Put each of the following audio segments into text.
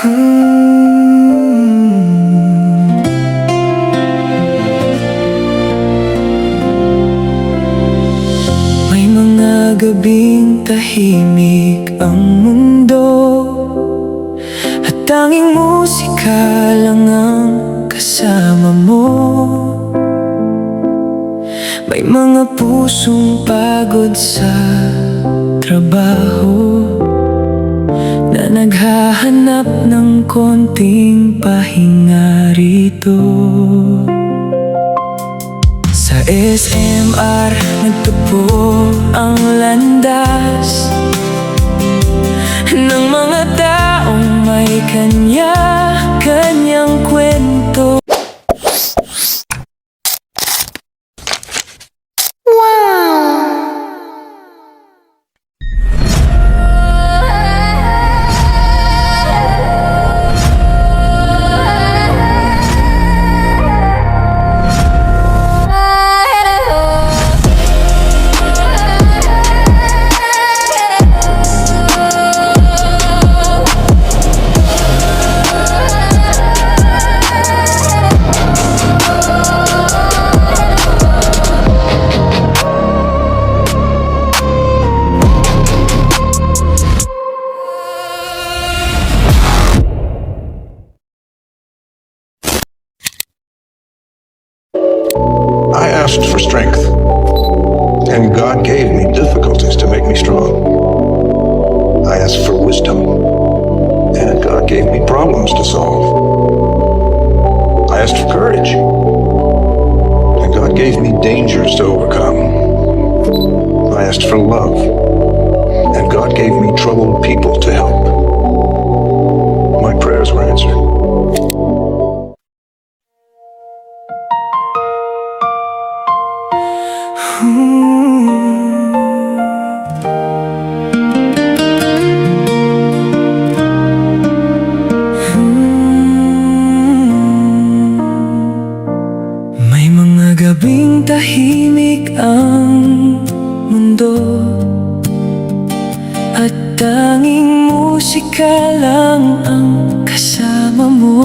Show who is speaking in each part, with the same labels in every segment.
Speaker 1: May mga gabing tahimik ang mundo, at tanging musika lang ang kasama mo. May mga pusong pagod sa trabaho, na naghahanap ng konting pahinga rito. Sa SMR nagtupo ang landas ng mga taong may kanya-kanyang kwento.
Speaker 2: I asked for strength, and God gave me difficulties to make me strong. I asked for wisdom, and God gave me problems to solve. I asked for courage, and God gave me dangers to overcome. I asked for love, and God gave me troubled people to help. My prayers were answered.
Speaker 1: May mga gabing tahimik ang mundo, at tanging musika lang ang kasama mo.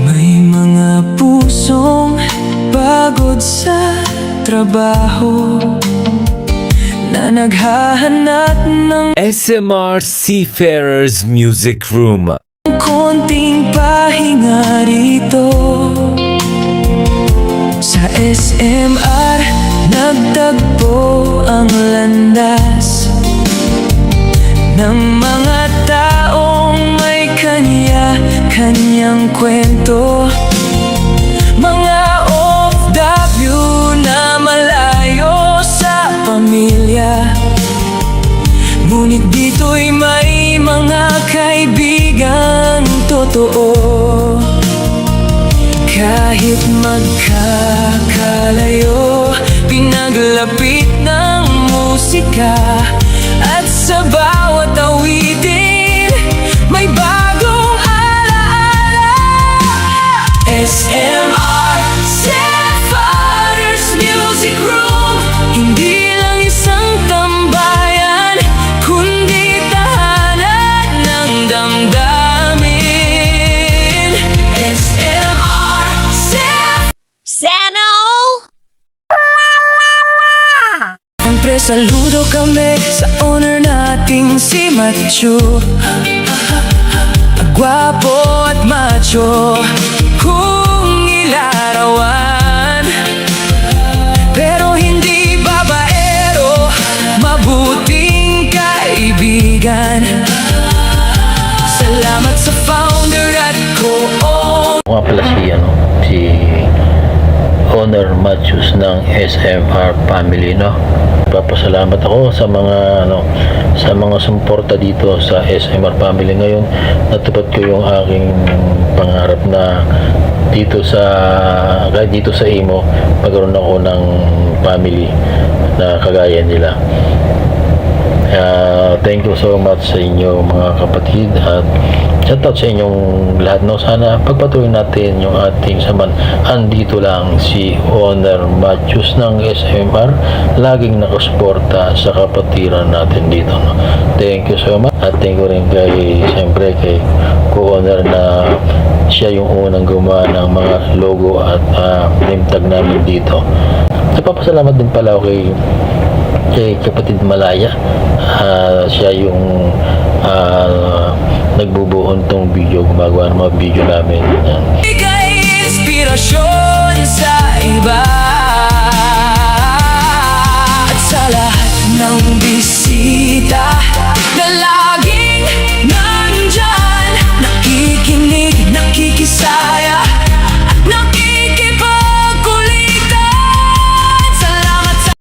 Speaker 1: May mga pusong pagod sa trabaho, na naghahanap ng
Speaker 3: SMR Seafarers Music Room.
Speaker 1: konting pahinga rito. Sa SMR nagtagpo ang landas ng mga taong may kanya-kanyang kwento. Mga OFW na malayo sa pamilya, ngunit dito'y may mga kaibigang totoo. Kahit magkakalayo, pinaglapit ng musika, at sa bawat awitin may bagong alaala. SMR Seafarers Music Room, hindi lang isang tambayan, kundi tahanan ng damdamin. SMR
Speaker 4: Sana all!
Speaker 1: Siyempre saludo kami sa owner nating si Macho, gwapo at macho kung ilarawan, pero hindi babaero, mabuting kaibigan. Salamat sa founder at co-owner.
Speaker 5: Nga pala si Honor Matthews ng SMR family, no. Papasalamat ako sa mga suporta dito sa SMR family. Ngayon natupad ko yung aking pangarap na dito sa Imo magkaroon ako ng family na kagaya nila. At Thank you so much sa inyo mga kapatid at shoutout sa inyong lahat, no. Sana pagpatuloy natin yung ating saman. Andito lang si Honor Matthews ng SMR, laging nakasuporta sa kapatiran natin dito, no. Thank you so much at thank you rin siyempre kay Co-Honor na siya yung unang gumawa ng mga logo at name tag namin dito. Nagpapasalamat din pala ako kay kapatid Malaya. Siya yung nagbubuo tong video, gumagawa ng mga video namin.
Speaker 1: Ika'y inspirasyon sa iba at sa lahat ng bisita na laging nandyan, nakikinig, nakikisaya at nakikipagkulitan. Salamat sa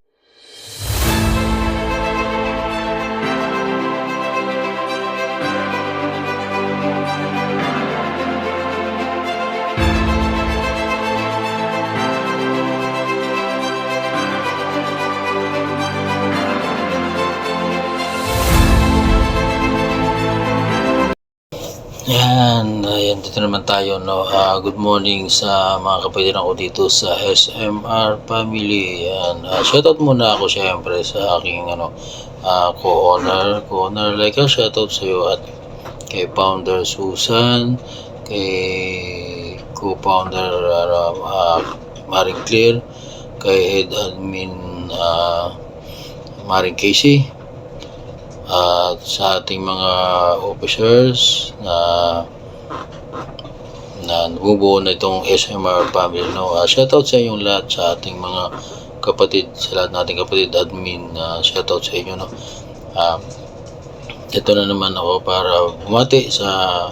Speaker 5: Ayan, dito naman tayo, no. Good morning sa mga kapatid ko dito sa SMR family. Ayan, shoutout muna ako syempre sa aking co-owner, like a shoutout sa iyo at kay founder Susan, kay co-founder Maring Claire, kay head admin Maring Casey, at sa ating mga officers na nabubuo na itong SMR family, no. Shoutout sa inyong lahat, sa ating mga kapatid, sa lahat nating kapatid admin, shoutout sa inyo, no. Ito na naman ako para bumati sa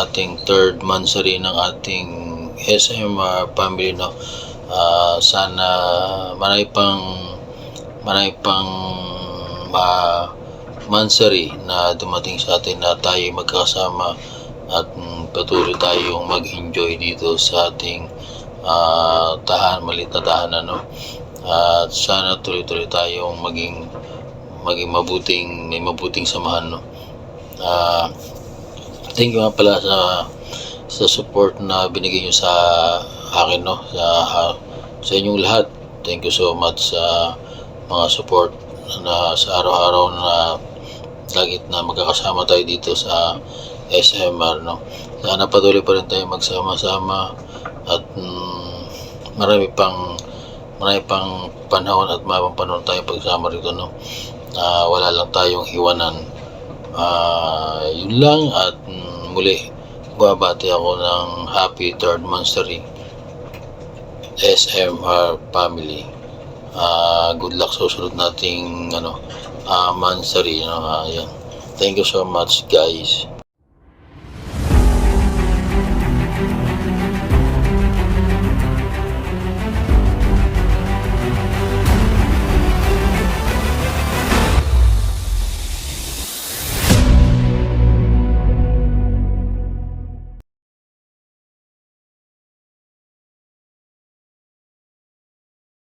Speaker 5: ating third monthsary ng ating SMR family, no. Sana marami pang monthsary na dumating sa atin na tayo magkasama at patuloy tayong mag-enjoy dito sa ating maliit na tahanan, no. At sana tuloy-tuloy tayong maging may mabuting samahan, no. Thank you nga pala sa support na binigay niyo sa akin, no, sa inyong lahat. Thank you so much sa mga support na sa araw-araw na lagit na magkakasama tayo dito sa SMR, no. Sana patuloy pa rin tayo magsama-sama at marami pang panahon at mabang panahon tayo pagsama rito, no. Wala lang tayong iwanan. Yun lang at muli babati ako ng happy third monthsary SMR family. Good luck sa susunod nating monthsary, Ayan. Thank you so much, guys.